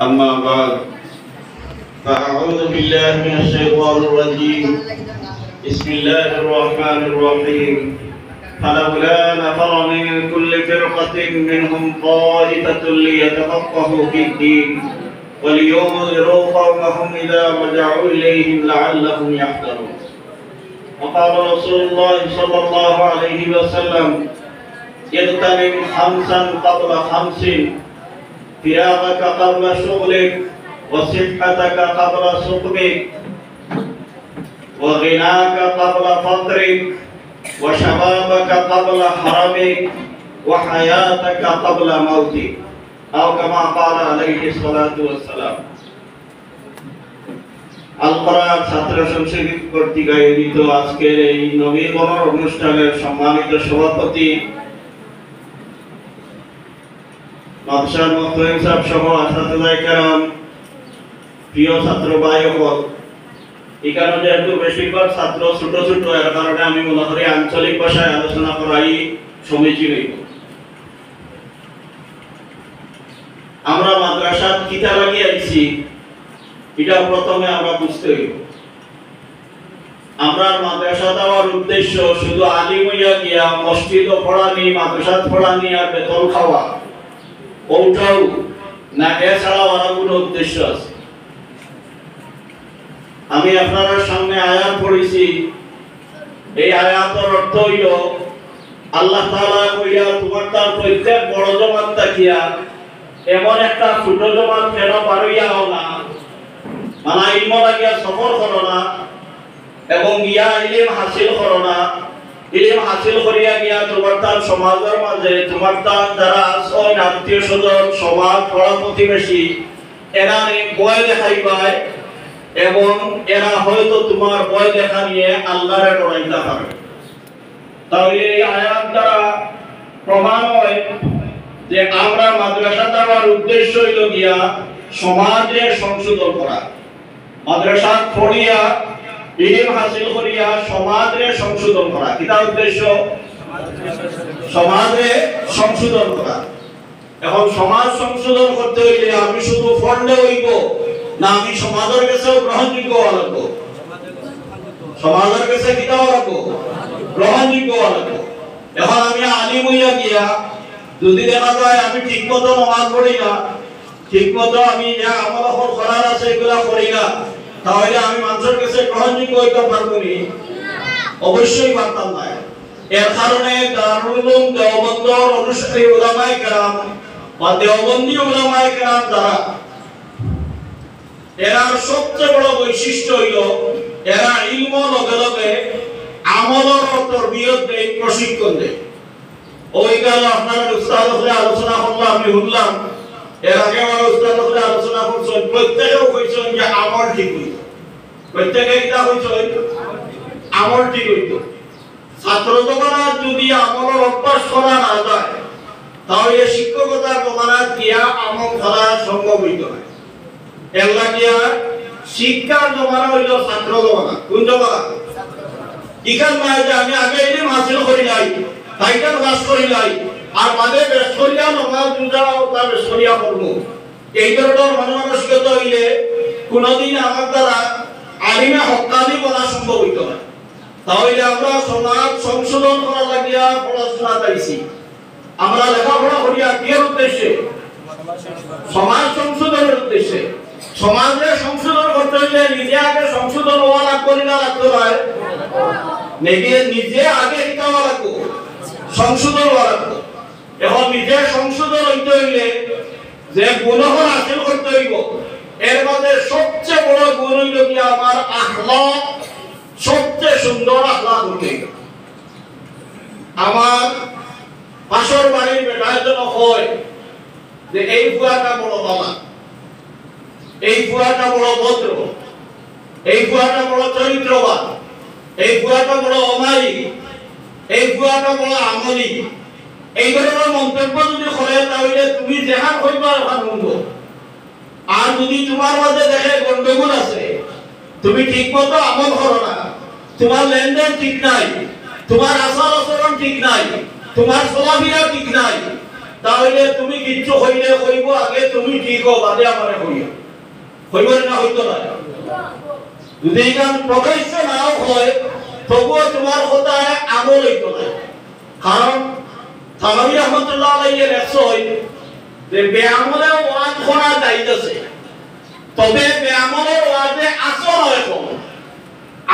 أما بعد فأعوذ بالله من الشيطان الرجيم بسم الله الرحمن الرحيم فلولا نفر من كل فرقة منهم طائفة ليتفقهوا في الدين ولينذروا قومهم إذا رجعوا إليهم لعلهم يحذرون وقال رسول الله صلى الله عليه وسلم اغتنم خمسا قبل خمس فراغك قبل شغلك وصحتك قبل سقمك وغناك قبل فقرك وشبابك قبل حرمك وحياتك قبل موتك أو كما قال عليه الصلاة والسلام আল-কোরআন ছাত্র সংসদ কর্তৃক আয়োজিত আজকের এই নবীকরণ অনুষ্ঠানের সম্মানিত সভাপতি মাদ্রাসার মুহতামিম সাহেব সহ আসাতিজায়ে কেরাম, প্রিয় ছাত্র ভাই ও এখানে যেহেতু বেশিরভাগ ছাত্র ছোট ছোট এর কারণে আমি মনে করি আঞ্চলিক ভাষায় আলোচনা করাই সমীচীন হইব। আমরা মাদ্রাসার কিতা লাগি আইছি এটা প্রথমে আমরা বুঝতে হইব। আমরা মাদ্রাসা দেওয়ার উদ্দেশ্য শুধু আলিম হইয়া গিয়া মসজিদ পড়ানি, মাদ্রাসা পড়ানি আর বেতন খাওয়া ওটাও না, এছাড়াও আরো কোনো উদ্দেশ্য আছে। আমি আপনাদের সামনে আয়াত পড়েছি, এই আয়াতের অর্থ হইল আল্লাহ তাআলা কইয়া তোমার তার প্রত্যেক বড় জমাত তাকিয়া এমন একটা ছোট জমাত কেন পারইয়া হও না, মানে ইলম লাগিয়া সফর করো না এবং গিয়া ইলম হাসিল করো না। ইলম হাসিল করিয়া গিয়া তোমার তার সমাজের মাঝে তোমার তার যারা আছে আত্মীয় স্বজন সমাজ পাড়া প্রতিবেশী এরা বয় দেখাইবায় এবং এরা হয়তো তোমার বয় দেখা নিয়ে আল্লাহরে ডরাইতে পারবে। তাহলে এই আয়াত দ্বারা প্রমাণ হয় যে আমরা মাদ্রাসা দেওয়ার উদ্দেশ্য হইল গিয়া সমাজে সংশোধন করা, মাদ্রাসা পড়িয়া ইলম হাসিল করিয়া সমাজে সংশোধন করা। কিটা উদ্দেশ্য? সমাজে সংশোধন করা। এখন সমাজ সংশোধন করতে হইলে আমি শুধু পড়লে হইব না, আমি সমাজের কাছেও গ্রহণযোগ্য হওয়া লাগবো। সমাজের কাছে কিটা হওয়া লাগবো? গ্রহণযোগ্য হওয়া লাগবো। এখন আমি আলিম হইয়া গিয়া যদি দেখা যায় আমি ঠিক মতো নামাজ পড়ি না, ঠিক মতো আমি যা আমল করার আছে এগুলা করি না, তাহলে আমি মানুষের কাছে গ্রহণযোগ্য হইতে পারবো নি? অবশ্যই পারতাম না। এর কারণে দারুল উলুম দেওবন্দর অনুসারী উলামায়ে কেরাম বা দেওবন্দি উলামায়ে কেরাম যারা, এরা সবচেয়ে বড় বৈশিষ্ট্য হইল এরা ইলম লগে লগে আমলের তরবিয়ত দেয়, প্রশিক্ষণ দেয়। ওই গেল আপনার উস্তাদ হলে আলোচনা করলো, আমি শুনলাম এর আগে আমার উস্তাদ হলে আলোচনা করছেন, প্রত্যেকেও কইছেন যে আমল ঠিক হইত। প্রত্যেকে এটা কইছেন আমল ঠিক হইত। ছাত্র জমানা যদি আমলের অভ্যাস করা না যায় তাহলে শিক্ষকতা জমানা দিয়া আমল করা সম্ভব হইত না। এর লাগিয়া শিক্ষার জমানা হইল ছাত্র জমানা। কোন জমানা? ইখান নয় যে আমি আগে ইলম হাসিল করি নাই, টাইটেল পাস করি নাই, আর মাঝে বেসরিয়া নমাজ রোজাও তা বেসরিয়া করব। এই ধরনের মানসিকতা হইলে কোনদিন আমার দ্বারা আলিমে হক্কানি বলা সম্ভব হইত না। তাহলে আমরা সমাজ সংশোধন করা লাগিয়া পড়াশোনা চাইছি। আমরা লেখাপড়া করিয়া কি উদ্দেশ্যে? সমাজ সংশোধনের উদ্দেশ্যে। সমাজে সংশোধন করতে হইলে নিজে আগে সংশোধন হওয়া লাগবে না, লাগতে হয় নিজে আগে এটা হওয়া লাগবে, সংশোধন হওয়া লাগবে। এখন নিজে সংশোধন হইতে হইলে যে গুণগুণ হাসিল করতে হইব, এর মধ্যে সবচেয়ে বড় গুণ হইল কি আমার আখলাক, সবচেয়ে সুন্দর আখলাক হইতে হইব। আমার পাশের বাড়ির বেটার জন্য হয় যে এই বুয়াটা বড় বাবা, এই বুয়াটা বড় ভদ্র, এই বুয়াটা বড় চরিত্রবান, এই বুয়াটা বড় অমায়িক, এই বুয়াটা বড় আমলি। এই ধরনের মন্তব্য যদি করে তাহলে তুমি যেখান হইবা ওখান শুনব। আর যদি তোমার মধ্যে দেখে গন্ডগোল আছে, তুমি ঠিক মতো আমল করো না, তোমার লেনদেন ঠিক নাই, তোমার আচার আচরণ ঠিক নাই, তোমার চলাফেরা ঠিক নাই, তাহলে তুমি কিচ্ছু হইলে হইব আগে তুমি ঠিক হও বাদে আমারে হইও হইব না হইতো না যদি গান প্রকাশ্য নাও হয় তবুও তোমার কথায় আমল হইতো না কারণ থানভী রহমতুল্লাহ আলাইহি লেখছেন যে বেআমলে ওয়াজ করা যাইতেছে তবে বেআমলের ওয়াজে আসর হয় কম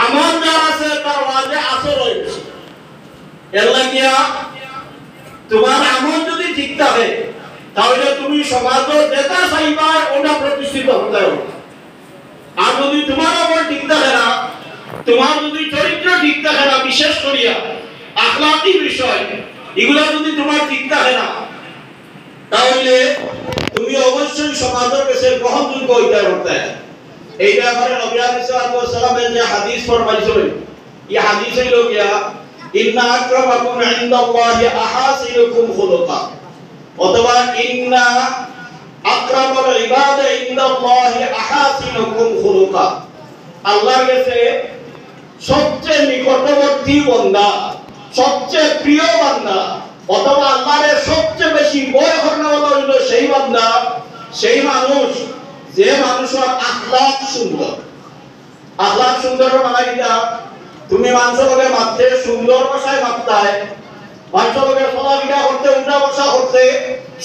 আমল যার আছে তার ওয়াজে আসর হয় বেশি এর লাগিয়া তোমার আমল যদি ঠিক থাকে তাহলে তুমি সমাজে যেটা চাইবা ওটা প্রতিষ্ঠিত হতে হবে আর যদি তোমার আমল ঠিক থাকে না তোমার যদি চরিত্র ঠিক থাকে না বিশেষ করিয়া আখলাকি বিষয় এগুলা যদি তোমার ঠিক থাকে না তাহলে তুমি অবশ্যই সমাজের কাছে গ্রহণযোগ্য হইতে পারতে এই ব্যাপারে নবী আলাইহিস সালামের যে হাদিস ফরমাইছেন এই হাদিস হইল গিয়া ইন্না আকরামাকুম ইনদাল্লাহি আহাসিনুকুম খুলুকা অথবা ইন্না আকরামাল ইবাদা ইনদাল্লাহি আহাসিনুকুম খুলুকা আল্লাহর কাছে সবচেয়ে নিকটবর্তী বান্দা সবচেয়ে প্রিয় বান্দা অথবা আল্লাহর সবচেয়ে বেশি ভয় করানোওয়ালা হইল সেই বান্দা সেই মানুষ যে মানুষের আখলাক সুন্দর আখলাক সুন্দর মানে কিটা তুমি মানুষকে মারতে সুন্দর ভাষায় মারতায় মানুষকে চলাফেরা করতে উঠা বসা করতে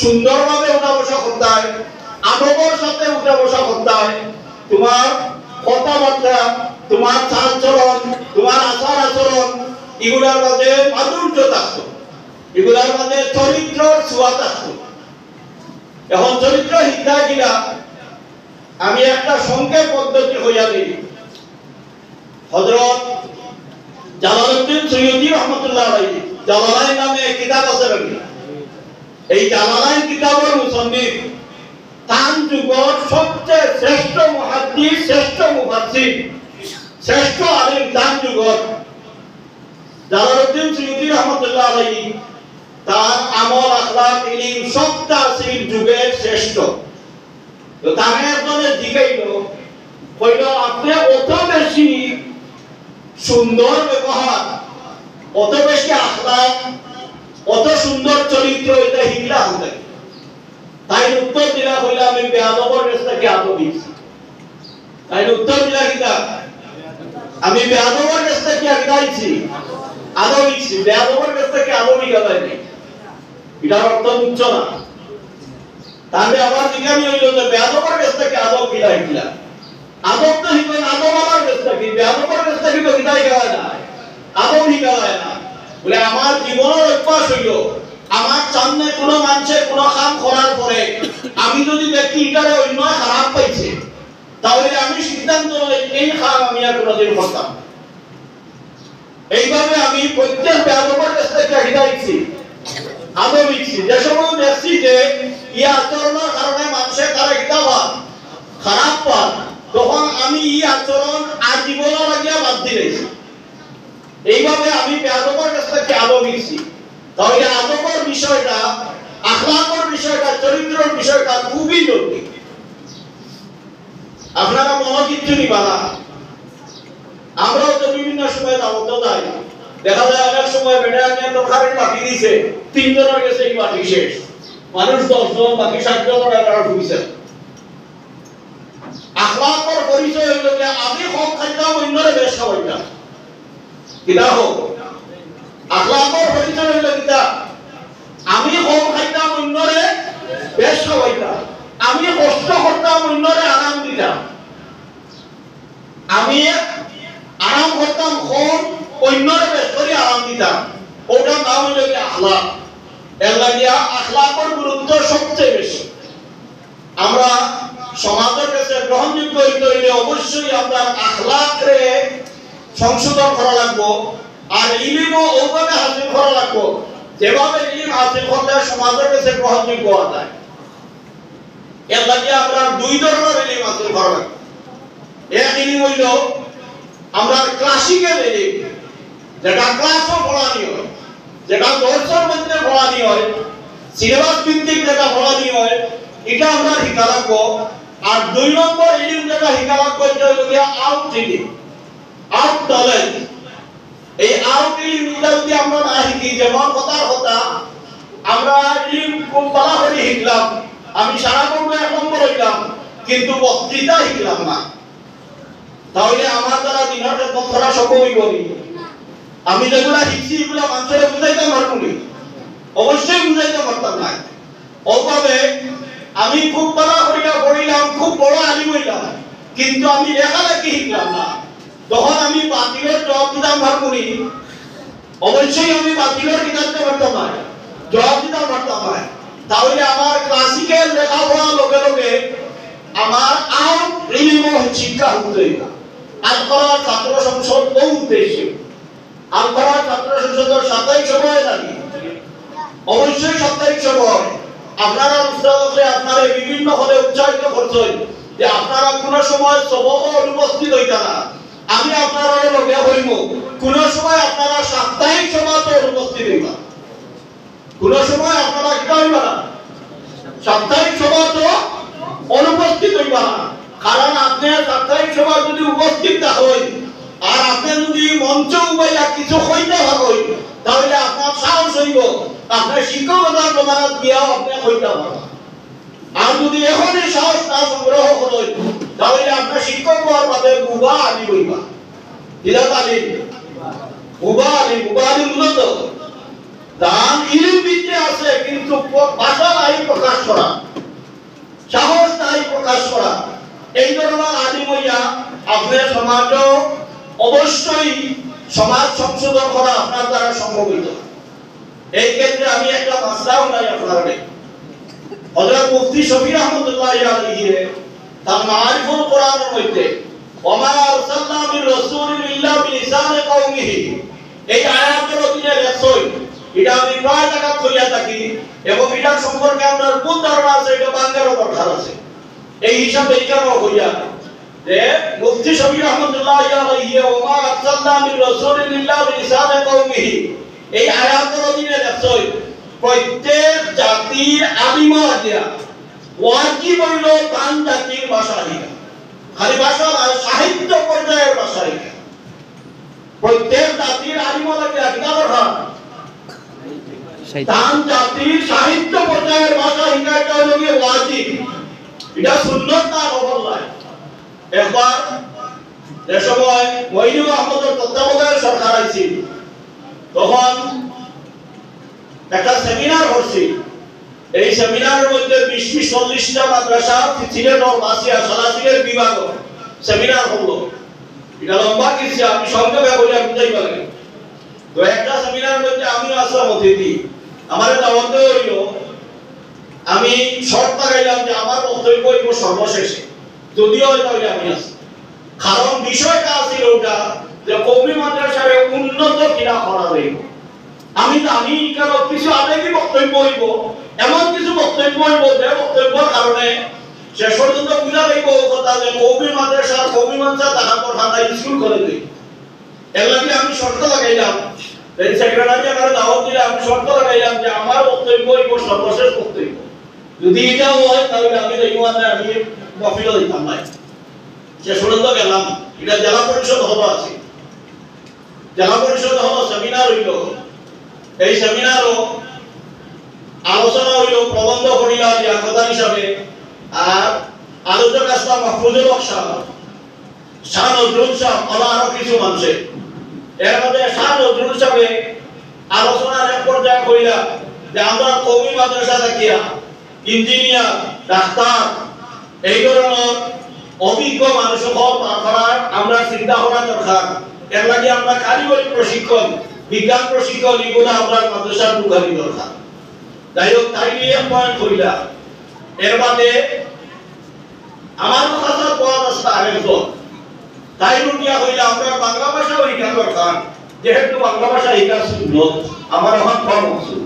সুন্দরভাবে উঠা বসা করতায় আদবের সাথে উঠা বসা করতায় তোমার কথাবার্তা তোমার চাল চলন তোমার আচার আচরণ এগুলার মাঝে মাধুর্য থাকতো এগুলার মাঝে চরিত্রের ছোঁয়া থাকতো এখন চরিত্র শিক্ষা কিনা আমি একটা সংক্ষেপ পদ্ধতি হইয়া দিই হযরত জালালউদ্দিন সৈয়দী রহমাতুল্লাহ আলাইহি জালালাইন নামে কিতাব আছে রাখি এই জালালাইন কিতাবের মুসন্নিফ তান যুগের সবচেয়ে শ্রেষ্ঠ মুহাদ্দিস শ্রেষ্ঠ মুফাসসির শ্রেষ্ঠ আলেম তান যুগের জালালউদ্দিন সৈয়দী রহমাতুল্লাহ আলাইহি তার আমল আখলাক ইলম সবটা সেই যুগের শ্রেষ্ঠ তো তারে একজনে জিজ্ঞাসা কইল আপনি অত বেশি সুন্দর ব্যবহার অত বেশি আখলাক অত সুন্দর চরিত্র এটা হিগলা হতে তাই উত্তর দিলা হইলা আমি বেয়াদবের কাছ থেকে আদব দিছি তাই উত্তর দিলা কিটা আমি বেয়াদবের কাছ থেকে আগাইছি আদব দিছি বেয়াদবের কাছ থেকে আদবই গাইনি এটার অর্থ বুঝছো না তাহলে আবার জিজ্ঞাসা হইল যে বেয়াদবের কাছ থেকে আদব গিলা আদব তো হিকন আদব আমার কাছ থেকে বেয়াদবের কাছ থেকে তো গিলাই গায় না আদব হিকায় না বলে আমার জীবনের অভ্যাস হইল আমার সামনে কোনো মানুষের কোনো কাম করার পরে আমি যদি দেখি এটারে অন্য খারাপ পাইছে তাহলে আমি সিদ্ধান্ত নেই এই কাম আমি আর কোনোদিন করতাম এইভাবে আমি প্রত্যেক বেয়াদবের কাছ থেকে হিদাইছি আদব দিচ্ছি যে সময় দেখছি যে এই আচরণের কারণে মানুষের তারা হিতা পান খারাপ পান তখন আমি এই আচরণ আজীবনের লাগিয়া বাদ দিয়েছি এইভাবে আমি বেয়াদবের কাছ থেকে আদব দিচ্ছি তাহলে আদবের বিষয়টা আখলাকের বিষয়টা চরিত্রের বিষয়টা খুবই জরুরি আপনারা মনে কিচ্ছু নিবা না আমরাও তো বিভিন্ন সময় দাওয়াত যাই দেখা যায় অনেক সময় বেটা নিয়ে তো খালি বাকি দিয়েছে তিনজনের কাছে এই বাকি শেষ মানুষ 10 জন বাকি 7 জনের আর ঢুকছে আখলাকের পরিচয় হলো যে আমি কম খাইতাম অন্যরে বেশ খাওয়াইতাম কিনা হোক আখলাকের পরিচয় হলো কিটা আমি কম খাইতাম অন্যরে বেশ খাওয়াইতাম আমি কষ্ট করতাম অন্যরে আরাম দিতাম আমি আরাম করতাম কম অন্যরে বেশ করে আরাম দিতাম ওটার নাম হলো কি আখলাক এর লাগিয়া আখলাকের গুরুত্ব সবচেয়ে বেশি আমরা সমাজের কাছে গ্রহণযোগ্য হইতে হইলে অবশ্যই আপনার আখলাকরে সংশোধন করা লাগবে আর ইলমও ওভাবে হাসিল করা লাগবে যেভাবে ইলম হাসিল করলে সমাজের কাছে গ্রহণযোগ্য হওয়া যায় এর লাগিয়া আমরা দুই ধরনের ইলম হাসিল করা লাগবে এক ইলম হইল আমরা ক্লাসিক্যাল ইলম যেটা ক্লাসও পড়ানি হয় যেটা দর্শন মধ্যে পড়ানি হয় সিলেবাস ভিত্তিক যেটা পড়ানি হয় এটা আমরা শিখা লাগবো আর 2 নম্বর ইলম যেটা শিখা লাগবো এটা হলো গিয়া আউট ইলম আউট নলেজ এই আউট ইলমটা যদি আমরা না শিখি যেমন কথার কথা আমরা ইলম খুব ভালো করে শিখলাম, আমি সারা বছর 1 নম্বর হইলাম, কিন্তু বক্তৃতা শিখলাম না, তাহলে আমার দ্বারা দিনের খেদমত করা সম্ভব হইব নি? আমি যেগুলা শিখছি এগুলা মানুষের বুঝাইতে পারবো নি? অবশ্যই বুঝাইতে পারতাম না। ওভাবে আমি খুব ভালো করিয়া পড়িলাম, খুব বড় আলিম হইলাম, কিন্তু আমি লেখালেখি শিখলাম না, তখন আমি বাতিলের জবাব দিতাম পারবো নি? অবশ্যই আমি বাতিলের দিতে পারতাম না, জবাব দিতে পারতাম না। তাহলে আমার ক্লাসিক্যাল লেখাপড়ার লগে লগে আমার আরো ইলম শিক্ষা হতে হইব। আলকরা ছাত্র সংসদ ও উদ্দেশ্য, আলকরা ছাত্র সংসদের সাপ্তাহিক সভায় জানি, অবশ্যই সাপ্তাহিক সভায় আপনারা উস্তাদকে আপনারা বিভিন্ন হলে উৎসাহিত করছেন যে আপনারা কোন সময় সবক অনুপস্থিত হইতা না, আমি আপনারা লগে হইব, কোন সময় আপনারা সাপ্তাহিক সভাতে অনুপস্থিত হইবা, কোন সময় আপনারা কি হইবা না, সাপ্তাহিক সভাতে অনুপস্থিত হইবা না। কারণ আপনি সাপ্তাহিক সভা যদি উপস্থিত না হই আর আপনি যদি মঞ্চ উপাইয়া কিছু হইতে হয়, তাহলে আপনার সাহস হইব, আপনার শিক্ষকতার প্রমাণত গিয়াও আপনি হইতে পারবেন। আর যদি এখনই সাহস না সংগ্রহ করেন, তাহলে আপনার শিক্ষক হওয়ার পথে বুবা আলি হইবা। দিলাত আলি বুবা আলি মূলত দান ইলম বিদ্যে আছে, কিন্তু ভাষা নাই প্রকাশ করা, সাহস নাই প্রকাশ করা। এই ধরনের আলিম হইয়া আপনার সমাজ অবশ্যই সমাজ সংশোধন করা আপনার দ্বারা সম্ভব হইত। এই ক্ষেত্রে আমি একটা মাসলাও নাই আপনাদের। হযরত মুফতি শফি রহমাতুল্লাহ আলাইহি তার মারিফুল কোরআনের মধ্যে ওমা আরসালনা মির রাসূলিন ইল্লা বিলিসানি কওমিহি, এই আয়াতের অধীনে লেখছই, এটা আমি প্রায় জায়গা কইয়া থাকি এবং এটা সম্পর্কে আপনার কোন ধারণা আছে এটা বাংলারও দরকার আছে। এই হিসাবে এইখানেও হইয়া যে মুফতি শফি রহমাতুল্লাহ আলাইহি ওমা আরসালনা মির রাসূলিন ইল্লা বিলিসানি কওমিহি, এই আয়াতের অধীনে লেখছই প্রত্যেক জাতির আলিম দিয়া ওয়াজিব হইল তান জাতির ভাষা শিখা, খালি ভাষা না, সাহিত্য পর্যায়ের ভাষা শিখা। প্রত্যেক জাতির আলিম দিয়া কিনা কথা তান জাতির সাহিত্য পর্যায়ের ভাষা শিখা, এটা হইল ওয়াজিব, এটা সুন্নাত না নফল। একবার যে সময় মঈনুল আহমদের তত্ত্বাবধানে সরকার আইছিল, তখন একটা সেমিনার হচ্ছে। এই সেমিনারের মধ্যে 20-40টা মাদ্রাসা সিলেট ও মাসিয়া সালাসিলের বিভাগ সেমিনার হলো। এটা লম্বা কিছু আমি সংক্ষেপে বলে বুঝাই পারি। তো একটা সেমিনারের মধ্যে আমিও আসলাম অতিথি, আমার দাওয়াত হইল, আমি শর্ত লাগাইলাম যে আমার বক্তব্য হইব সর্বশেষে, যদিও তাহলে আমি আসি। কারণ বিষয়টা ছিল ওটা যে কওমি মাদ্রাসারে উন্নত কিনা করা যাইব। আমি জানি কারণ কিছু আবেগী বক্তব্য হইব, এমন কিছু বক্তব্য হইব যে বক্তব্যের কারণে শেষ পর্যন্ত বুঝা যাইব কথা যে কওমি মাদ্রাসা টাকা পড়া স্কুল করে দেই। এর লাগে আমি শর্ত লাগাইলাম, এই সেক্রেটারি আমার দাওয়াত দিলে আমি শর্ত লাগাইলাম যে আমার বক্তব্য হইব সর্বশেষ বক্তব্য। যদি এটা হয় তাহলে আমি ইমানে আমি মফিল দিতাম না। শেষ পর্যন্ত গেলাম, এটা জেলা পরিষদ হলো আছে, জেলা পরিষদ হলো সেমিনার হইল। এই সেমিনারও আলোচনা হইল, প্রবন্ধ করিলাম লিয়াকতার হিসাবে, আর আলোচক আসলাম মাহফুজুল হক সাহেব, শাহ নজরুল সাহেব, আরো কিছু মানুষের। এর মধ্যে শাহ নজরুল সাহেব আলোচনার এক পর্যায়ে কইলা যে আমরা কওমি মাদ্রাসা থাকিয়া ইঞ্জিনিয়ার, ডাক্তার এই ধরনের অভিজ্ঞ মানুষ করার আমরা চিন্তা করা দরকার। এর লাগে আমরা কারিগরি প্রশিক্ষণ, বিজ্ঞান প্রশিক্ষণ এগুলো আমরা মাদ্রাসার ঢুকানি দরকার। যাই হোক, তাই নিয়ে পয়েন্ট কইলা। এর বাদে আমার কথা পথ রাস্তা আরেকজন তাই রুটিয়া হইলা আমরা বাংলা ভাষা শিখা দরকার, যেহেতু বাংলা ভাষা শিখা সুন্নত, আমার এখন কম আছে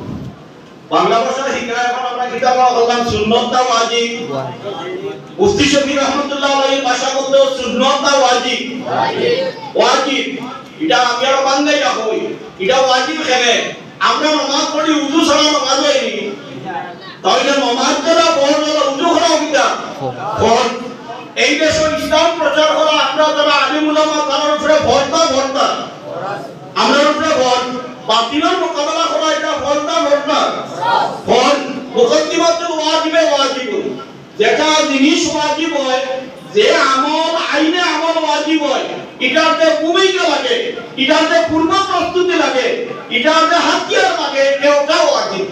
বাংলা ভাষা শিখা। এখন আমরা কিতাব বললাম সুন্নত না ওয়াজিব। মুফতি শফি রহমাতুল্লাহ আলাইহি ভাষা বলতে সুন্নত না ওয়াজিব? ওয়াজিব। এটা আমি আর বাংলাই রাখই, এটা ওয়াজিব কেন? আমরা নামাজ পড়ি, উযু ছাড়া নামাজ হয়নি, তাহলে নামাজ ছাড়া পড়া উযু করা কিটা ফরজ। এই দেশে ইসলাম প্রচার করা আমরা যারা আলিম উলামা তার উপরে ভরতা আমরা উপরে ভর। বাতিলের মোকাবেলা করা এটা ফল না ফল না ফল মুকদ্দিমাতুল ওয়াজিবে ওয়াজিবুন যেটা জিনিস ওয়াজিব হয় যে আমল আইনে আমল ওয়াজিব হয় এটাতে ভূমিকা লাগে এটাতে পূর্ব প্রস্তুতি লাগে এটাতে হাতিয়ার লাগে এটা ওয়াজিব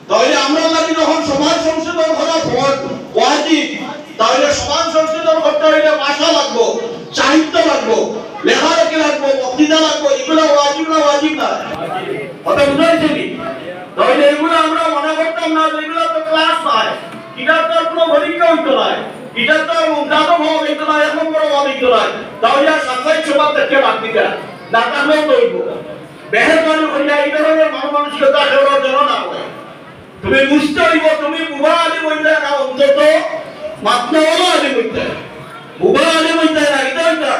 তাহলে আমরা লাগি যখন সমাজ সংশোধন করা ফরজ ওয়াজিব তাহলে সমাজ সংশোধন করতে হলে ভাষা লাগবে সাহিত্য লাগবে লেখালেখি লাগবে বক্তৃতা লাগবে এগুলো ওয়াজিব না ওয়াজিব না কথা বুঝাইছে কি তাহলে এগুলো আমরা মনে করতাম না যে এগুলো তো ক্লাস নয় এটা তো কোনো পরীক্ষা হইতো না এটা তো মুদাদ ভাব হইতো না এখন বড় ভাব হইতো না তাহলে আর সাংসারিক সমাজ থেকে বাদ দিতে না তাহলেও তো হইব মেহরবানি করিয়া এই ধরনের মানসিকতা করার জন্য না হয় তুমি বুঝতে হইব তুমি বুবা আলী বলতে না অন্তত মাতনাওয়ালা আলী বলতে বুবা আলী বলতে না এটা হইতা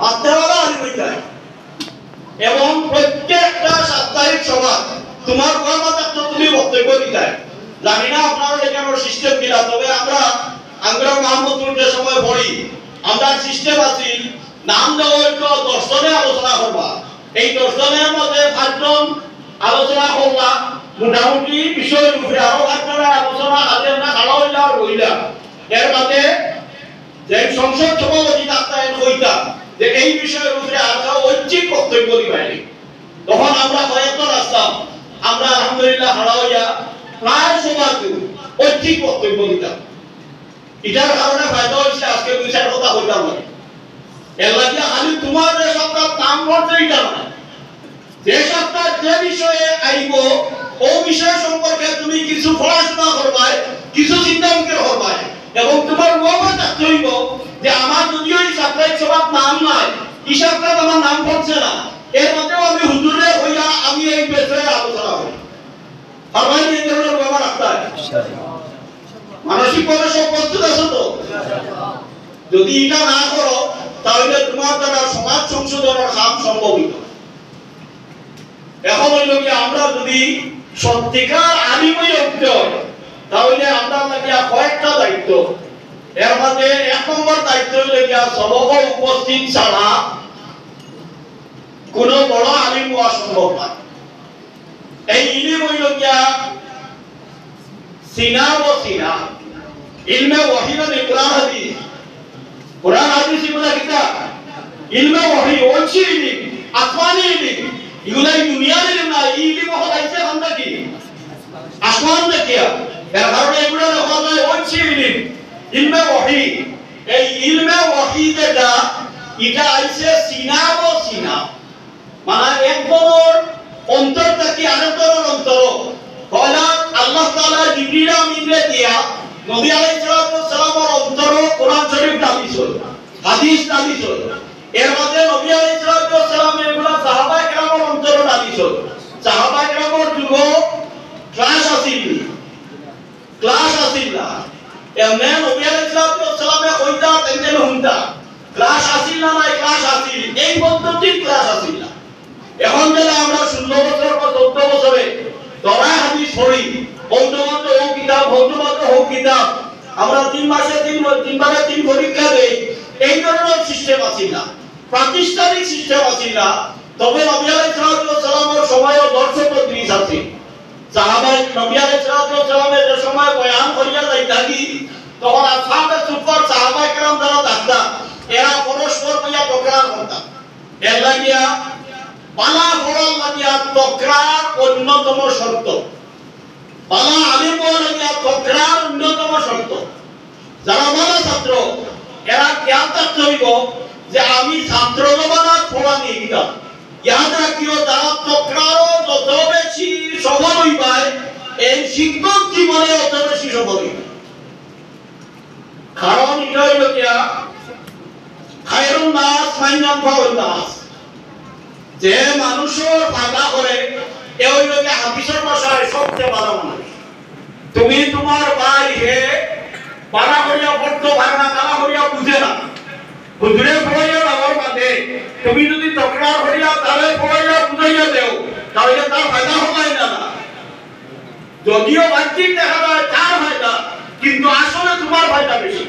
মাতনাওয়ালা আলী বলতে এবং প্রত্যেকটা সাপ্তাহিক সভা তোমার কর্মটা তো তুমি বক্তব্য দিতে জানি না আপনারা এখানে সিস্টেম কিনা তবে আমরা মাহমুদুরের সময় পড়ি আমরা সিস্টেম আছে নাম দেওয়া হইতো দর্শনে আলোচনা করবা এই দর্শনের মধ্যে 5 জন আলোচনা করবা মোটামুটি বিষয়ের উপরে আরো 5 জনের আলোচনা হাতে না খাওয়া হইলা আর হইলা এর মধ্যে যে সংসদ সভাপতি ডাক্তার কইতা যে এই বিষয়ের উপরে আরো ঐচ্ছিক বক্তব্য দিবেন তখন আমরা কয়েকজন আসতাম আমরা আলহামদুলিল্লাহ হারা হইয়া প্রায় সমাজে ঐচ্ছিক বক্তব্য দিতাম এটার কারণে ফায়দা হচ্ছে আজকে 2-4 কথা হইতাম না এর লাগিয়া খালি তোমার যে সপ্তাহ নাম করতে এটা না যে সপ্তাহ যে বিষয়ে আইব ও বিষয় সম্পর্কে তুমি কিছু পড়াশোনা করবা কিছু চিন্তা করবা এবং তোমার মনে থাকতে হইব যে আমার যদিও এই সাপ্তাহিক সভার নাম নাই এই সপ্তাহ আমার নাম পড়ছে না এর মধ্যেও আমি হুজুরে হইয়া আমি এই বিষয়ে আলোচনা করি সবাই এই ধরনের ব্যবহার রাখতে হয় মানসিকভাবে সব প্রস্তুত আছো তো যদি এটা না করো তাহলে তোমার দ্বারা সমাজ সংশোধনের কাম সম্ভবিত এখন হইল কি আমরা যদি সত্যিকার আলিমই হতে হয় তাহলে আমরা লাগিয়া কয়েকটা দায়িত্ব এর মধ্যে 1 নম্বর দায়িত্ব হইল গিয়া সবক উপস্থিত ছাড়া কোনো বড় আলিম হওয়া সম্ভব না এই ইলম হইল গিয়া সিনা ও সিনা ইলমে ওয়াহি মানে কুরআন হাদিস এগুলা কিতা ইলমে ওয়াহি ওছি ইলম আসমানি ইলম এগুলা দুনিয়ার ইলম না ইলম হলাইছে আমরা কি আসমান দেখিয়া এর কারণে এগুলা হলো ওছি ইলম ইলমে ওয়াহি এই ইলমে ওয়াহি যেটা এটা আইছে সিনা ও সিনা মানে একজনের অন্তর থেকে আরেকজনের অন্তর কয়লা আল্লাহ তাআলা জিবরিল আমিনকে দিয়া নবী আলাইহিস সালামের অন্তর কোরআন শরীফ নাযিল হল হাদিস নাযিল হল এর মধ্যে নবী আলাইহিস সালাম এগুলা সাহাবায়ে কেরামের অন্তর নাযিল হল সাহাবায়ে কেরামের যুগ ক্লাস আসিল না এমনে নবী আলাইহিস সালামে কইতা তেনতেন হুনতা ক্লাস আসিল না ক্লাস আসিল এই পদ্ধতির ক্লাস আসিল না এখন যারা আমরা 16 বছর বা 14 বছরে দরা হাদিস পড়ি বন্ধুবান্ধব হোক কিতাব বন্ধুবান্ধব হোক কিতাব আমরা 3 মাসে 3 পরীক্ষা দেই এই ধরনের সিস্টেম আছে না প্রাতিষ্ঠানিক সিস্টেম আছে না তবে নবী আলাইহিস সালামের সময় দর্শক দৃশ আছে সাহাবা নবী আলাইহিস সালামের যে সময় বয়ান করিয়া যাই থাকি তখন আসহাবে সুফার সাহাবায়ে কেরাম যারা থাকতা এরা পরস্পর মিয়া তকরার করতা এর লাগিয়া বালা পড়ার লাগিয়া তকরার অন্যতম শর্ত বালা আলিম হওয়ার লাগিয়া তকরার অন্যতম শর্ত যারা বালা ছাত্র এরা জ্ঞান থাকতে হইব যে আমি ছাত্র জমানার পড়া নিয়ে গেলাম ইয়াদ রাখিও যারা তকরারও যত বেশি সফল হইবাই এই শিক্ষক জীবনে অত বেশি সফল হইবে কারণ এটা হইল গিয়া খায়রুন নাস মাইয়ানফাউন নাস যে মানুষের ফায়দা করে এ হইল গিয়া হাদিসের ভাষায় সবচেয়ে ভালো মানুষ তুমি তোমার ভাই হে বাড়া করিয়া পড়তো ভাঙা কালা করিয়া বুঝে না হুজুরে পড়াইয়া আমার বাদে তুমি যদি তকরার করিয়া তাহলে পড়াইয়া বুঝাইয়া দেও তাহলে তার ফায়দা হবে না যদিও বাহ্যিক দেখা যায় তার ফায়দা কিন্তু আসলে তোমার ফায়দা বেশি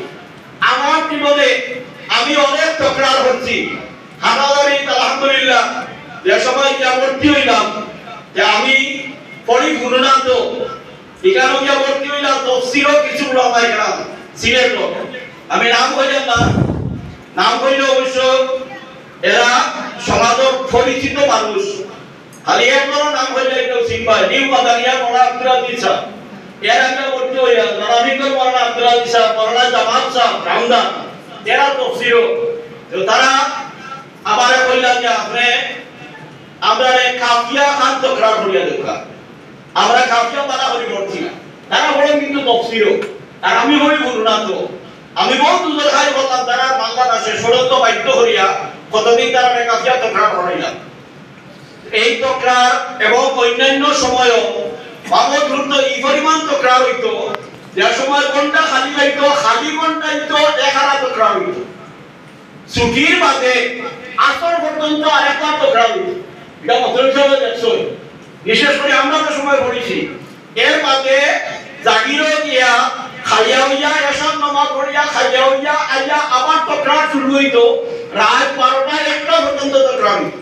আমার জীবনে আমি অনেক তকরার হচ্ছি হানাদারি আলহামদুলিল্লাহ যে সময় গিয়া ভর্তি হইলাম যে আমি পড়ি গুণনা তো এখানে গিয়া ভর্তি হইলাম তফসিরও কিছু উলামায়ে কেরাম সিলেট আমি নাম কইলাম না নাম কইলে অবশ্য এরা সমাজের পরিচিত মানুষ খালি একবার নাম কইলে কেউ চিনবা নিউ মাদানিয়া মোলা আব্দুল আজিজ সাহেব এর আগে ভর্তি হইয়া নারায়ণগঞ্জ মোলা আব্দুল আজিজ সাহেব মোলা জামাল সাহেব রামদান এরা তফসিরও তো তারা আমারে কইলা যে আপনি আমরা কাফিয়া খান তকরার করিয়া দেখা আমরা কাফিয়া বানা করি ভর্তি না তারা বলেন কিন্তু তফসিরও আর আমি হই গুণনা তো আমি বহুত দুজন খাই বললাম তারা বাংলাদেশে ষড়যন্ত্র বাধ্য করিয়া কতদিন তারা কাফিয়া তকরার করাইলাম এই তকরার এবং অন্যান্য সময়ও বাবদ দ্রুত এই পরিমাণ তকরার হইতো যে সময় ঘন্টা খালি যাইতো খালি ঘন্টা হইতো 1000 তকরার হইতো ছুটির বাদে আসর পর্যন্ত আরেকটা তকরার হইতো এটা মতলব হিসাবে দেখছো বিশেষ করে আমরা তো সময় পড়েছি এর বাদে জাগিরও গিয়া খাইয়া হইয়া এসব নামাজ পড়িয়া খাইয়া হইয়া আইয়া আবার তকরার শুরু হইতো রাত 12টা 1টা পর্যন্ত তকরার হইতো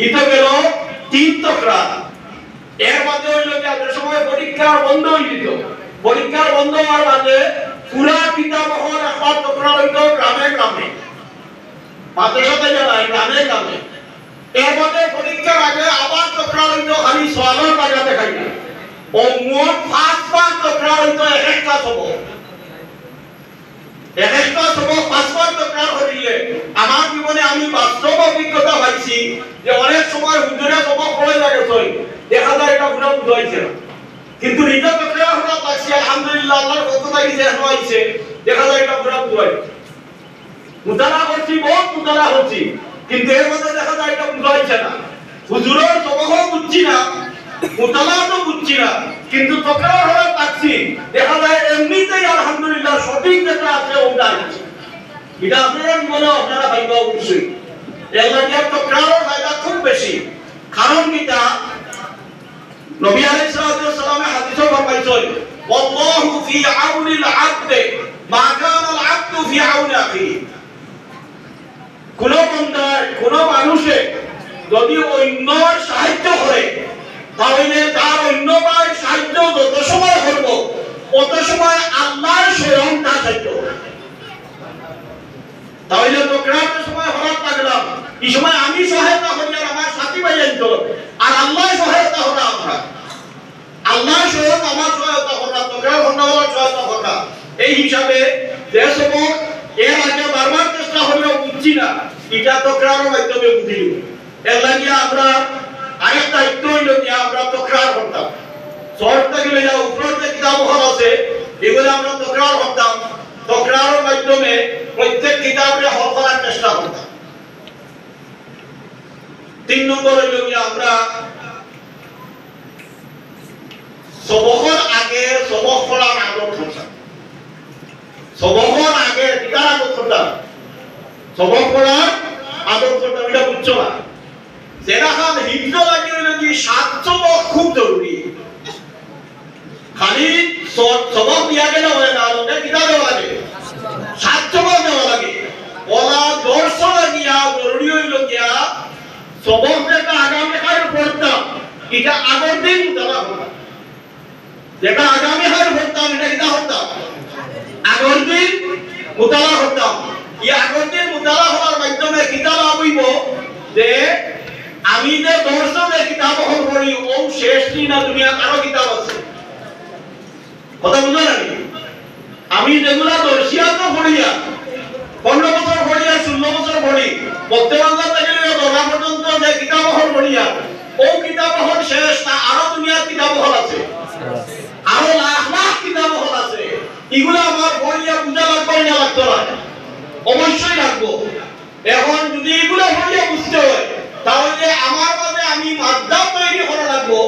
এটা গেল 3 তকরার এর বাদে হইল যে যে সময় পরীক্ষা বন্ধ হয়ে যেত পরীক্ষা বন্ধ হওয়ার বাদে পুরা কিতাব হল একবার তকরার হইতো গ্রামে গ্রামে মাদ্রাসাতে যায় গ্রামে গ্রামে এর বাদে পরীক্ষার আগে আবার তকরার হইতো খালি সওয়ালের কাজে দেখাই না ও মোট 5 বার তকরার হইতো একটা সবক একটা সবক 5 বার তকরার হইলে আমার জীবনে আমি বাস্তব অভিজ্ঞতা পাইছি যে অনেক সময় হুজুরে সবক পড়ে লাগে কই দেখা যায় এটা পুরো বুঝাইছে না কিন্তু নিজে তকরার হওয়া পাইছি আলহামদুলিল্লাহ আল্লাহর কতটা কি যেন হইছে দেখা যায় এটা পুরো বুঝাইছে মুতালা করছি বহুত মুতালা করছি কিন্তু এর মধ্যে দেখা যায় এটা বুঝাইছে না হুজুরের সবকও বুঝছি না মুতালাও তো বুঝছি না কিন্তু তকরার হওয়া পাচ্ছি দেখা যায় এমনিতেই আলহামদুলিল্লাহ সঠিক যেটা আছে ওটা আছে এটা আপনারা মনে আপনারা ভাইবা অবশ্যই এগুলা দিয়ে তকরারের ফায়দা খুব বেশি কারণ কিটা নবী আলাইহিস সালামের হাদিসে ফরমাইছেন ওয়াল্লাহু ফি আউনিল আবদ মা কানাল আবদু ফি আউনি আখিহি কোন বান্দা কোন মানুষে যদি অন্যর সাহায্য করে তাহলে তার অন্য ভাই সাহায্য যত সময় করব তত সময় আল্লাহর স্বয়ং তার সাহায্য তাহলে তকরারের সময় হঠাৎ লাগলাম এই সময় আমি সহায়তা করি আর আমার সাথী ভাই আইতো আর আল্লাহ সহায়তা হলো আমরা আল্লাহ স্বয়ং আমার সহায়তা করা তকরার হন্ডাওয়ালা সহায়তা করা এই হিসাবে যে সবক এর আগে বারবার চেষ্টা হলেও বুঝছি না এটা তকরারের মাধ্যমে বুঝিল এর লাগে আমরা আরেকটা দায়িত্ব হইল যে আমরা তকরার করতাম শর্ত গেলে যা উপরের যে কিতাব হল আছে এগুলো আমরা তকরার করতাম তকরারের মাধ্যমে প্রত্যেক কিতাবের হল করার চেষ্টা করতাম 3 নম্বর হইল যে আমরা সবকের আগে সবক পড়ার আদত করতাম সবকের আগে কিতাব আদত করতাম সবক পড়ার আদত করতাম এটা বুঝছো না যেরকম হিফজ লাগে হইল যে 7 সবক খুব জরুরি খালি সবক দিয়া গেলে হয় না ওটা কিতাব দেওয়া লাগে 7 সবক দেওয়া লাগে ওলা দর্শ লাগিয়া জরুরি হইল গিয়া সবক যেটা আগামী কাল পড়তাম এটা আগের দিন মুতালা করতাম যেটা আগামী কাল পড়তাম এটা কিতা করতাম আগের দিন মুতালা করতাম এই আগের দিন মুতালা হওয়ার মাধ্যমে কিতাব হইব যে আমি যে দর্শনে কিতাব পড়ি ও শেষ না দুনিয়া আরো কিতাব আছে কথা বুঝলেন নাকি আমি যেগুলা দর্শিয়া তো পড়িয়া 15 বছর পড়িয়া 16 বছর পড়ি বর্তমান থেকে দরা পর্যন্ত যে কিতাব পড়িয়া ও কিতাব শেষ না আরো দুনিয়া কিতাব আছে আরো লাখ লাখ কিতাব আছে এগুলা আমার পড়িয়া বুঝা লাগবে না লাগতো না অবশ্যই লাগবো এখন যদি এগুলা পড়িয়া বুঝতে হয় তাহলে আমার মাঝে আমি মাধ্যম তৈরি করা লাগবো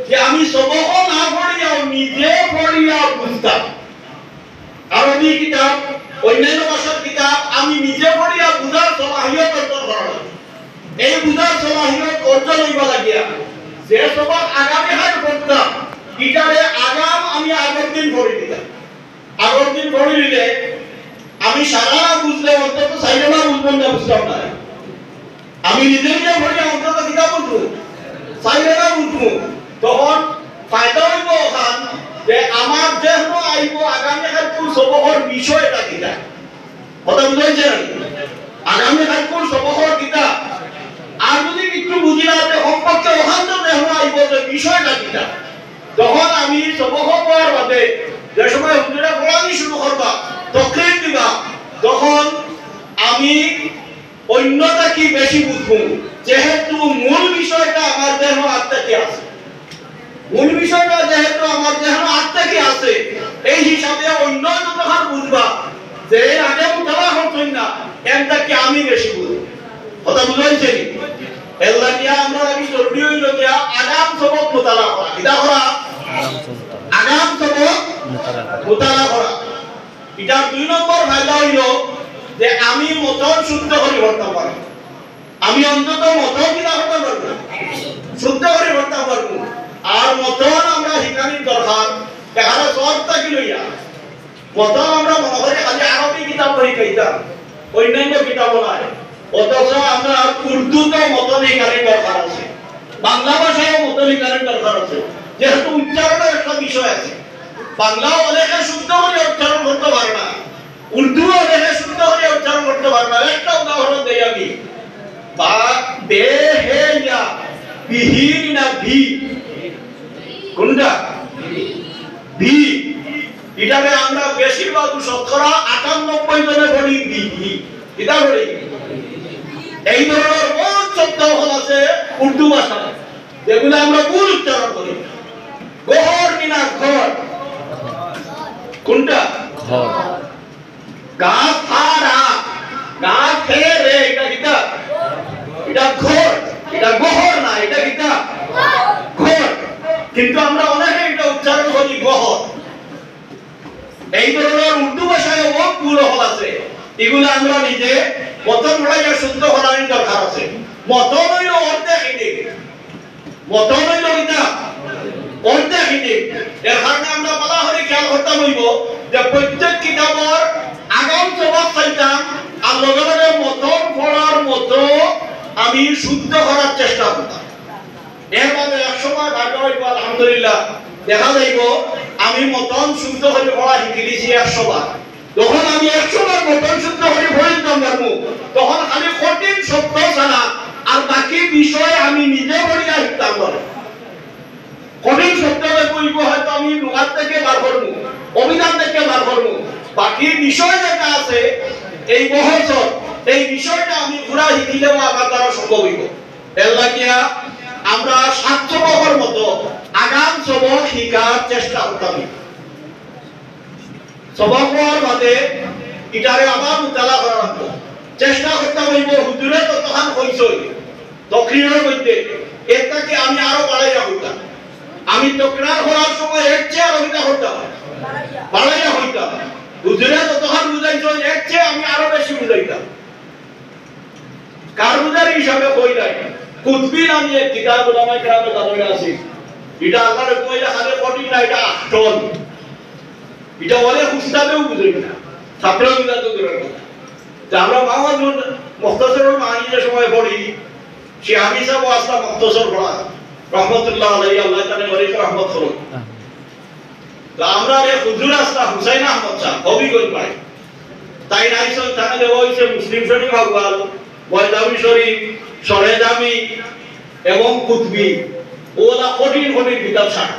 যে আমি সবক না পড়িয়া নিজে পড়িয়া বুঝতাম আরবি কিতাব অন্যান্য ভাষার কিতাব আমি নিজে পড়িয়া বুঝার সলাহিয়ত অর্জন করা এই বুঝার সলাহিয়ত অর্জন হইবা লাগিয়া যে সবক আগামী হাত পড়তাম কিতাবে আগাম আমি আগের দিন পড়ে দিতাম আগের দিন পড়ে দিলে আমি সারা বুঝলে অন্তত সাইডে না বুঝবেন না বুঝতাম না আমি নিজে নিজে পড়ি অন্তত কিতাব বলবো সাইলেনা বলবো তখন ফায়দা হইব ওখান যে আমার যেন আইব আগামী কালকুর সবহর বিষয়টা কিতা কথা বুঝাইছেন আগামী কালকুর সবহর কিতা আর যদি কিছু বুঝি না যে সম্পর্কে ওখান তো যেন আইব যে বিষয়টা কিতা যখন আমি সবহ পড়ার বাদে যে সময় হুজুরা পড়ানি শুরু করবা তকরির দিবা তখন আমি অন্যটা কি বেশি বুঝবো যেহেতু মূল বিষয়টা আমার যেন আত্মাকে আছে মূল বিষয়টা যেহেতু আমার যেন আত্মাকে আছে এই হিসাবে অন্য যতক্ষণ বুঝবা যে আগে মুতালা হচ্ছেন না এমটাকে আমি বেশি বুঝবো কথা বুঝাইছে এল্লা দিয়া আমরা আমি জরুরি হইল দিয়া আগাম সবক মুতালা করা এটা করা আগাম সবক মুতালা করা এটা 2 নম্বর ফায়দা হইল যে আমি মতন শুদ্ধ করে করতে পারবো আমি অন্তত মতন কিনা করতে পারবো শুদ্ধ করে করতে পারবো আর মতন আমরা শিখানির দরকার এখানে সবটা কি লইয়া মতন আমরা মনে করি খালি আরবি কিতাব পড়ি খাইতাম অন্যান্য কিতাব নয় অথচ আমরা উর্দুতে মতন শিখানির দরকার আছে বাংলা ভাষায় মতন শিখানির দরকার আছে যেহেতু উচ্চারণের একটা বিষয় আছে বাংলাও অনেকে শুদ্ধ করে উচ্চারণ করতে পারে না উর্দু অনেকে শুদ্ধ করে উচ্চারণ করতে পারে না একটা উদাহরণ দেই আমি বা বে হে ইয়া বিহীন না ভি কোনটা ভি এটাকে আমরা বেশিরভাগ শতকরা 98 জনে বলি ভি এটা বলি এই ধরনের বহুত শব্দ আছে উর্দু ভাষায় যেগুলো আমরা ভুল উচ্চারণ করি ঘর কিনা ঘর কোনটা ঘর গা ফারা গা ফেরে এটা কিটা এটা ঘর এটা গহর না এটা কিটা ঘর কিন্তু আমরা অনেকে এটা উচ্চারণ করি গহর এই ধরনের উর্দু ভাষায় বহুত ভুল আছে এগুলো আমরা নিজে মতন পড়াইয়া শুদ্ধ করার দরকার আছে মতন হইল অর্ধেক হিদিক মতন হইল কিটা অর্ধেক হিদিক এর কারণে আমরা বলা হলে খেয়াল করতে হইব যে প্রত্যেক কিতাবর আগাম জবাব চাইতাম আর লগে লগে মতন পড়ার মতো আমি শুদ্ধ করার চেষ্টা করতাম এর মানে এক সময় ভাগ্য হইব আলহামদুলিল্লাহ দেখা যাইব আমি মতন শুদ্ধ করে পড়া শিখে দিয়েছি 100 বার যখন আমি 100 বার মতন শুদ্ধ করে পড়িতাম পারবো তখন খালি কঠিন শব্দ ছাড়া আর বাকি বিষয় আমি নিজে পড়িয়া শিখতাম পারবো কঠিন শব্দকে কইব হয়তো আমি লুগাত থেকে বার করব অভিধান থেকে বার করব বাকি বিষয় যেটা আছে এই বহসত এই বিষয়টা আমি পুরা শিখিলেও আমার দ্বারা সম্ভব হইব এর লাগিয়া আমরা সাতশবকের মতো আগাম সবক শিখার চেষ্টা করতাম সবক হওয়ার বাদে এটারে আবার মুতালা করা লাগতো চেষ্টা করতাম হইব হুজুরে তো তখন কইছই তকরিরের মধ্যে এটাকে আমি আরো বাড়াইয়া হইতাম আমি তকরার করার সময় এর চেয়ে আরো কিটা করতাম বাড়াইয়া হইতাম হুজুরে তো তখন বুঝাইছো এর চেয়ে আমি আরো বেশি বুঝাইতাম কার বুঝার হিসাবে কই নাই কুতবি নামে এক কিতাব উলামায়ে কেরামে জানানো আছে এটা আল্লাহর কইলা খালি কঠিন না এটা আটল এটা বলে হুস্তাবেও বুঝাই না ছাত্র বুঝা তো দূরের কথা যে আমরা মাহমুদ মুখতাসরুল মানির সময় পড়ি সে আমি সব আসলা মুখতাসর পড়া রহমাতুল্লাহ আলাইহি আল্লাহ তাআলা ওরে রহমত করুন তো আমরা রে হুজুর আসলা হুসাইন আহমদ সাহেব হবিগঞ্জ ভাই তাই নাইসন থানা দেওয়া হইছে মুসলিম শরীফ আকবর বয়দাবি শরীফ সরেজামি এবং কুতবি ওলা কঠিন কঠিন কিতাব ছাড়া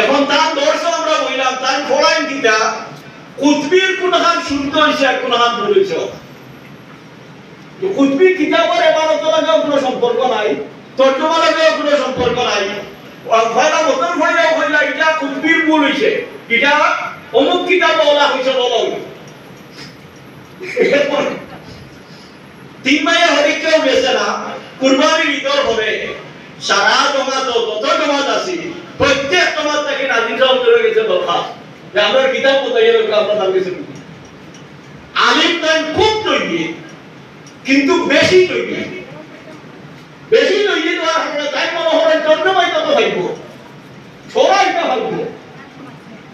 এখন তার দর্শন আমরা বললাম তার পড়াইন কিতা কুতবির কোনখান শুদ্ধ হইছে আর কোনখান ভুল হইছে তো কুতবি কিতাবের এবারত লাগাও কোনো সম্পর্ক নাই তর্জমা লাগাও কোনো সম্পর্ক নাই ফায়দা মতন ফায়দা হইলা এটা কুতবির ভুল হইছে এটা অমুক কিতাব ওলা হইছে বলা হইছে তিন মাইয়া হরি কেউ বেছে না কুরবানির ভিতর হবে সারা জমাত যত জমাত আছে প্রত্যেক জমাত থেকে নাজির সাহেব চলে গেছে দরকার যে আমরা কিতাব কোথায় এর আমরা তার কাছে আলিম তাই খুব তৈরি কিন্তু বেশি তৈরি দেওয়ার আমরা তাই মনে হয় জন্মই তত হইব সবাইটা হইব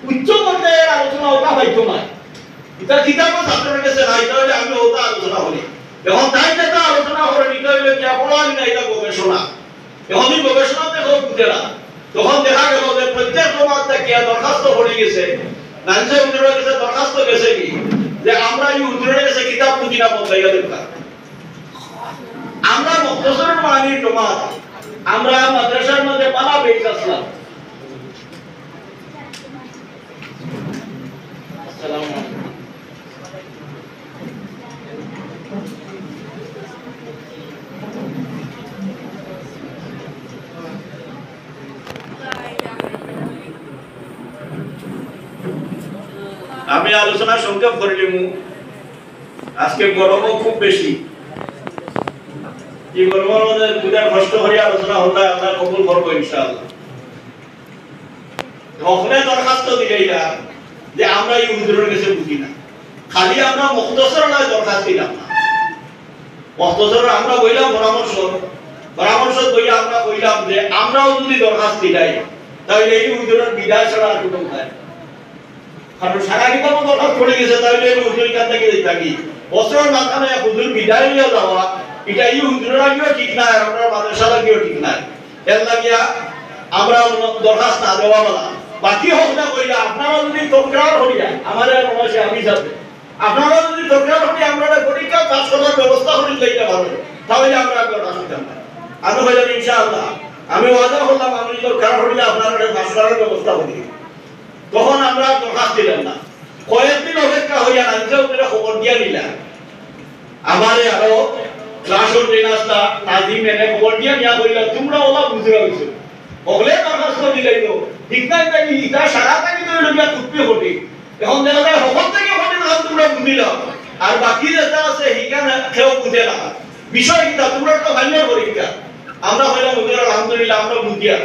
উচ্চ পর্যায়ের আলোচনা ওটা হইতো না এটা কিতাবও ছাত্রের কাছে নাই তাহলে আমি ওটা আলোচনা করি এখন তাই যেটা আলোচনা করে নিতে হইলে কি পড়াই না, এটা গবেষণা। এখন এই গবেষণাতে কেউ বুঝে না, তখন দেখা গেল যে প্রত্যেক জমাত থেকে দরখাস্ত করে গেছে, নানসে হুজুরের কাছে দরখাস্ত গেছে কি যে আমরা এই হুজুরের কাছে কিতাব বুঝি না, বদলাইয়া দরকার। আমরা মুখতসরের মানির জমাত, আমরা মাদ্রাসার মধ্যে পালা বেশ আসলাম। আসসালামু আলাইকুম। আমি আলোচনা সংক্ষেপ করে নিব। আজকে গরমও খুব বেশি, এই গরমের মধ্যে দুটার কষ্ট করে আলোচনা হলে আমরা কবুল করবো ইনশাআল্লাহ। ওখানে দরখাস্ত দিলেই না যে আমরা এই হুজুরের কাছে বুঝি না, খালি আমরা মুখতসর নয় দরখাস্ত দিলাম না, মুখতসর আমরা বললাম পরামর্শ বইয়া আমরা কইলাম যে আমরাও যদি দরখাস্ত দিলাই তাহলে এই হুজুরের বিদায় ছাড়া আর কোনো উপায়। কারণ সারা জীবন দরখাস্ত করে গেছে, তাহলে এই হুজুর কাছ থেকে থাকি বছরের মাঝখানে হুজুর বিদায় নিয়ে যাওয়া, এটা এই হুজুরের আগেও ঠিক নাই, আর আপনার মাদ্রাসার আগেও ঠিক নাই। এর লাগিয়া আমরা দরখাস্ত না দেওয়া বলা, বাকি হোক না কইলা আপনারা যদি তকরার হয়ে যায় আমাদের মনে আমি যাবে, আপনারা যদি তকরার হয়ে আমরা পরীক্ষা পাস করার ব্যবস্থা করে দিতে পারবে, তাহলে আমরা দরখাস্ত দিতাম না। আমি বললাম ইনশাআল্লাহ, আমি ওয়াদা করলাম আমি তকরার হলে আপনারা পাস করার ব্যবস্থা করি। তখন আমরা দরখাস্ত দিলাম না, কয়েকদিন অপেক্ষা হইয়া নাইছে ওদের খবর দিয়া নিলাম। আমারে আরো ক্লাসের দিন আসতা নাজিম এনে খবর দিয়া নিয়া কইলা তোমরা ওলা বুঝে গেছো, ওগলে দরখাস্ত দিলাই তো ঠিক নাই, তাই ইটা সারা তাকি তো লগিয়া কুপি হটি। এখন দেখা যায় খবর থেকে হটি না তোমরা বুঝিলাম, আর বাকি যেটা আছে হিকানে কেউ বুঝে না। বিষয় কিটা তোমরা তো ভাইয়া পরীক্ষা, আমরা হইলাম ওদের আলহামদুলিল্লাহ আমরা বুঝিয়া,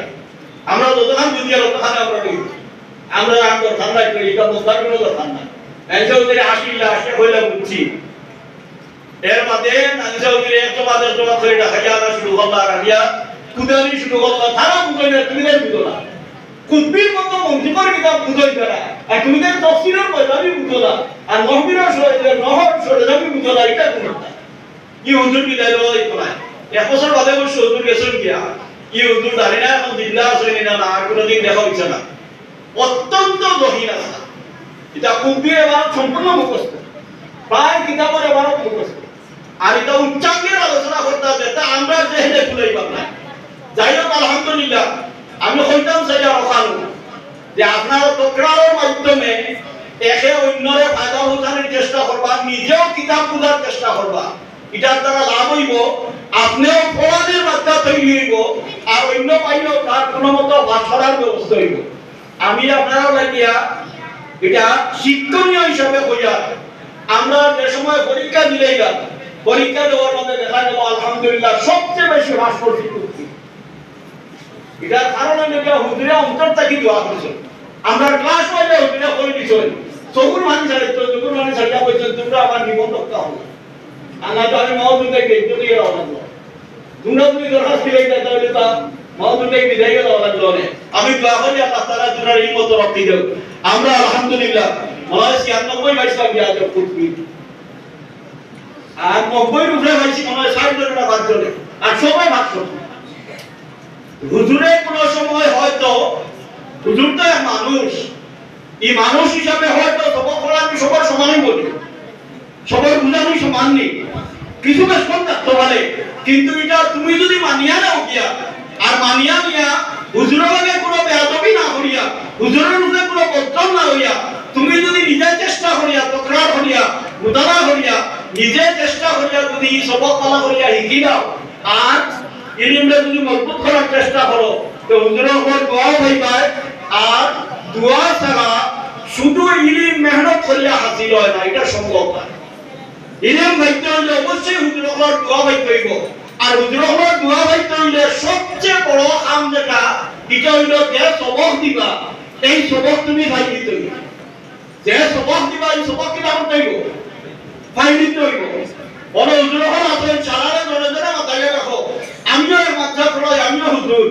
আমরা যতক্ষণ বুঝিয়া ততক্ষণ আমরা করি, আমরা আর দরকার নাই করি, এটা বোঝার কোনো দরকার নাই। নাইছে ওদের আসিল্লা আসে হইলাম বুঝছি, এর মধ্যে নাইছে ওদের একটু বাদে জমা করে রাখা যাওয়া শুরু করলা, রাখিয়া কুদানি শুরু করলা, তারা বুঝই না তুমি বুঝো না, কুদ্বির মতো মন্ত্রীর কিতাব বুঝই তারা, আর তুমি তফসিলের পয়সাবি বুঝো না, আর নহবীরের নহর সরজাবি বুঝো না, এটা কোনো না। ই হুজুর বিদায় দেওয়া দিত না, এক বছর বাদে বসে হুজুর গেছেন গিয়া, ই হুজুর জানি না এখন জিন্দা আছে না না, আর কোনোদিন দেখা হচ্ছে না। অত্যন্ত গহীন আছে, এটা কুদ্বির এবার সম্পূর্ণ মুখস্থ, প্রায় কিতাবের এবার মুখস্থ, আর এটা উচ্চাঙ্গের আলোচনা করতে হবে, তা আমরা যে হেঁটে খুলেই পাব না। যাই হোক আলহামদুলিল্লাহ, আমি হইতাম সেটা ওখানে যে আপনারা তকরারের মাধ্যমে একে অন্যরে ফায়দা উঠানোর চেষ্টা করবা, নিজেও কিতাব বোঝার চেষ্টা করবা, এটার দ্বারা লাভ হইব, আপনিও পড়াদের বার্তা তৈরি হইব, আর অন্য পাইলেও তার কোনো মতো বাছার ব্যবস্থা হইব। আমি আপনারাও লাগিয়া এটা শিক্ষণীয় হিসাবে হইয়া আমরা যে সময় পরীক্ষা দিলেই গেল, পরীক্ষা দেওয়ার মধ্যে দেখা গেল আলহামদুলিল্লাহ সবচেয়ে বেশি হ্রাস করছি। এটার কারণ হইল যে হুজুরে অন্তর থেকে দোয়া করেছেন, আমরা ক্লাস হইলে হুজুরে করে দিছেন, চকুর মানি ছাড়িত চকুর মানি ছাড়িয়া বলছেন তোমরা আমার নিবন্ধকটা হলো, আল্লাহ তো আমি মহদুলকে দেখতে দিয়ে লাগলো, তোমরা তুমি দরখাস্ত দিলে তাহলে তা মহদুলকে বিদায় গেল লাগলো না। আমি দোয়া করি আল্লাহ তাআলা তোমার এই মত রক্ষি দেব। আমরা আলহামদুলিল্লাহ মনে 96 গিয়া যোগ করছি, আর 90 উপরে হইছি মনে 60 জনের ভাগ চলে, আর সবাই ভাগ করছে। হুজুরে কোন সময় হয়তো হুজুর তো মানুষ, এই মানুষ হিসাবে হয়তো সবার পড়া আমি সবার সমানই বলি, সবার বুঝানো সমান নেই, কিছু বেশ কম থাকতে পারে, কিন্তু এটা তুমি যদি মানিয়া নাও গিয়া, আর মানিয়া নিয়া হুজুরের লগে কোনো বেয়াদবি না করিয়া, হুজুরের উপরে কোনো বদনাম না হইয়া, তুমি যদি নিজে চেষ্টা করিয়া তকরার করিয়া মুতালা করিয়া নিজে চেষ্টা করিয়া যদি সবক পালা করিয়া শিখি দাও, আর ইলমটা যদি মজবুত করার চেষ্টা করো, তো হুজুরের উপর দোয়া হইবা, আর দোয়া ছাড়া শুধু ইলম মেহনত করিয়া হাসিল হয় না, এটা সম্ভব না। ইলম ভাইতে হইলে অবশ্যই হুজুরের উপর দোয়া ভাইতে হইব, আর হুজুরের উপর দোয়া ভাইতে হইলে সবচেয়ে বড় কাম যেটা, এটা হইল যে সবক দিবা, এই সবক তুমি ভাই দিতে হইব, যে সবক দিবা এই সবক কিনা করতে হইব, ভাই দিতে হইব। বড় হুজুরের উপর আসলে চালারে জনে জনে মাথায় রাখো, আমিও এর মাত্রা পড়াই, আমিও হুজুর,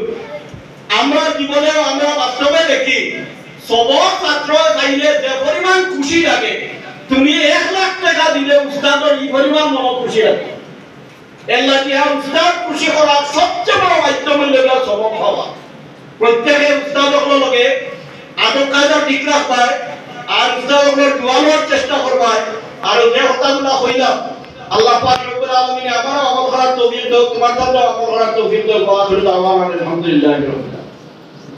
আমরা জীবনে আমরা বাস্তবে দেখি সবক ছাত্র পাইলে যে পরিমাণ খুশি লাগে, তুমি 1 লাখ টাকা দিলে উস্তাদের এই পরিমাণ মন খুশি লাগে। এল্লা দিয়া উস্তাদ খুশি করার সবচেয়ে বড় মাধ্যম হইল সবক হওয়া। প্রত্যেকে উস্তাদ হকল লগে আদব কায়দা ঠিক রাখবায় আর উস্তাদ হকলের দোয়ানোর চেষ্টা করবায়। আর যে কথাগুলো কইলাম আল্লাহ পাক রব্বুল আলামিন আমারও আমল করার তৌফিক দাও, তোমার জন্য আমল করার তৌফিক দাও। আলহামদুলিল্লাহ।